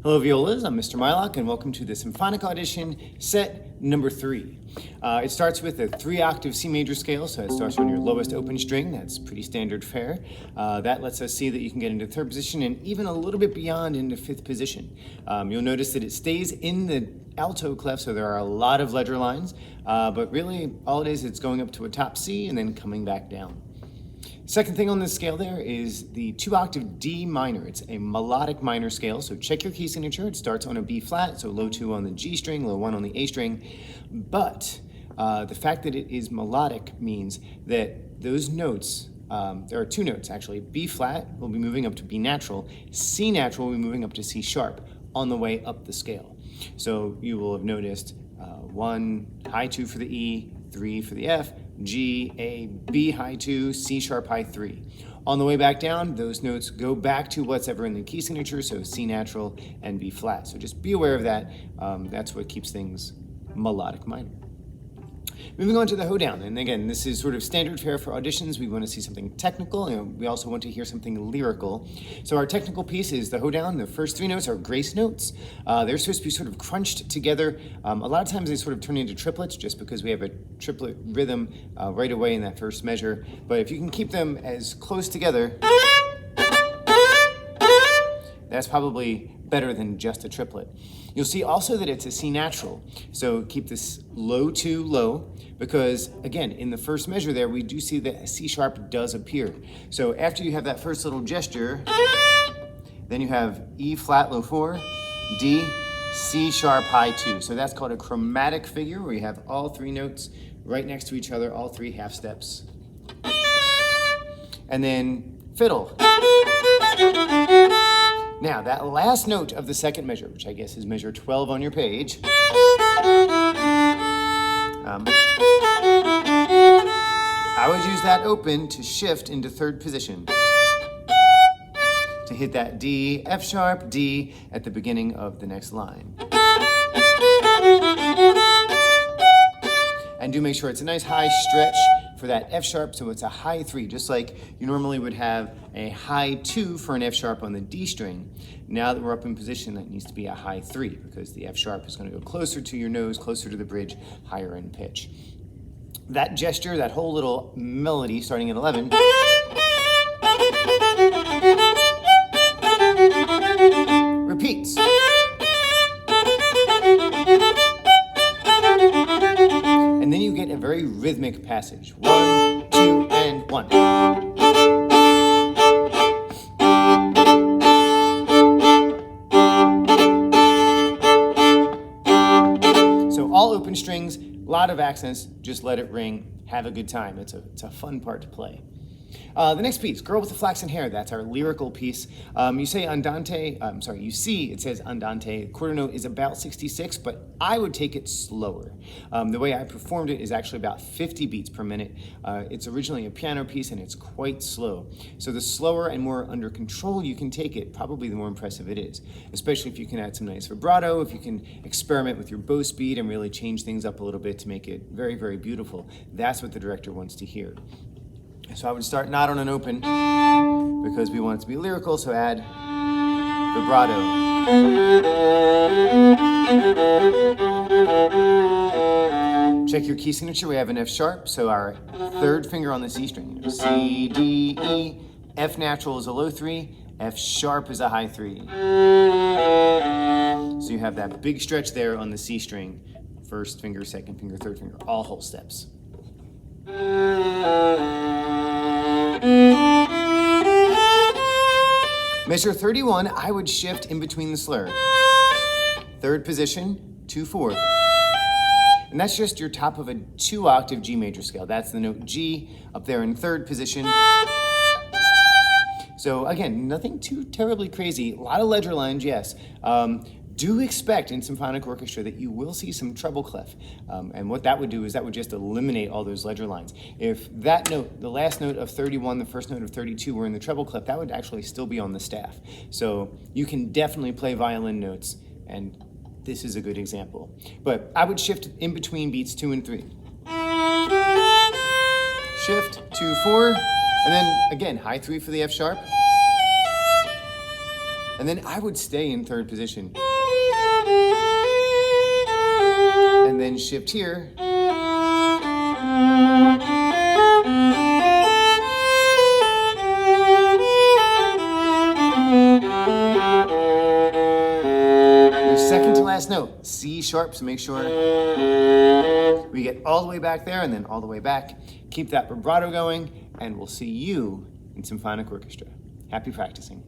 Hello Violas, I'm Mr. Mylock and welcome to the Symphonic Audition set number 3. It starts with a 3-octave C major scale, so it starts on your lowest open string. That's pretty standard fare. That lets us see that you can get into 3rd position and even a little bit beyond into 5th position. You'll notice that it stays in the alto clef, so there are a lot of ledger lines, but really all it is, it's going up to a top C and then coming back down. Second thing on this scale there is the 2-octave D minor. It's a melodic minor scale, so check your key signature. It starts on a B flat, so low 2 on the G string, low 1 on the A string. But the fact that it is melodic means that those notes, there are 2 notes actually. B flat will be moving up to B natural. C natural will be moving up to C sharp on the way up the scale. So you will have noticed 1, high 2 for the E, 3 for the F, G, A, B high 2, C sharp high 3. On the way back down, those notes go back to what's ever in the key signature, so C natural and B flat. So just be aware of that. That's what keeps things melodic minor. Moving on to the Hoe-Down, and again, this is sort of standard fare for auditions. We want to see something technical, and we also want to hear something lyrical. So our technical piece is the Hoe-Down. The first 3 notes are grace notes. They're supposed to be sort of crunched together. A lot of times they sort of turn into triplets just because we have a triplet rhythm right away in that first measure. But if you can keep them as close together, that's probably better than just a triplet. You'll see also that it's a C natural. So keep this low 2 low, because again, in the first measure there, we do see that a C sharp does appear. So after you have that first little gesture, then you have E flat low 4, D, C sharp high 2. So that's called a chromatic figure, where you have all 3 notes right next to each other, all 3 half steps. And then fiddle. Now, that last note of the second measure, which I guess is measure 12 on your page, I would use that open to shift into 3rd position, to hit that D, F sharp, D at the beginning of the next line. And do make sure it's a nice high stretch for that F sharp, so it's a high 3, just like you normally would have a high 2 for an F sharp on the D string. Now that we're up in position, that needs to be a high 3, because the F sharp is going to go closer to your nose, closer to the bridge, higher in pitch. That gesture, that whole little melody starting at 11, repeats. And then you get a very rhythmic passage. 1, 2, and 1. So all open strings, a lot of accents, just let it ring, have a good time. It's a fun part to play. The next piece, Girl with the Flaxen Hair, that's our lyrical piece. You see it says andante. Quarter note is about 66, but I would take it slower. The way I performed it is actually about 50 beats per minute. It's originally a piano piece and it's quite slow. So the slower and more under control you can take it, probably the more impressive it is. Especially if you can add some nice vibrato, if you can experiment with your bow speed and really change things up a little bit to make it very, very beautiful. That's what the director wants to hear. So I would start not on an open, because we want it to be lyrical, so add vibrato. Check your key signature, we have an F sharp, so our 3rd finger on the C string. C, D, E, F natural is a low 3, F sharp is a high 3. So you have that big stretch there on the C string. 1st finger, 2nd finger, 3rd finger, all whole steps. Measure 31, I would shift in between the slur. 3rd position, 2, 4. And that's just your top of a 2-octave G major scale. That's the note G up there in 3rd position. So again, nothing too terribly crazy. A lot of ledger lines, yes. Do expect in symphonic orchestra that you will see some treble clef. And what that would do is that would just eliminate all those ledger lines. If that note, the last note of 31, the first note of 32 were in the treble clef, that would actually still be on the staff. So you can definitely play violin notes, and this is a good example. But I would shift in between beats 2 and 3. Shift, 2, 4, and then again, high 3 for the F sharp. And then I would stay in third position. And then shift here. Your second to last note, C sharp, so make sure we get all the way back there and then all the way back. Keep that vibrato going, and we'll see you in symphonic orchestra. Happy practicing.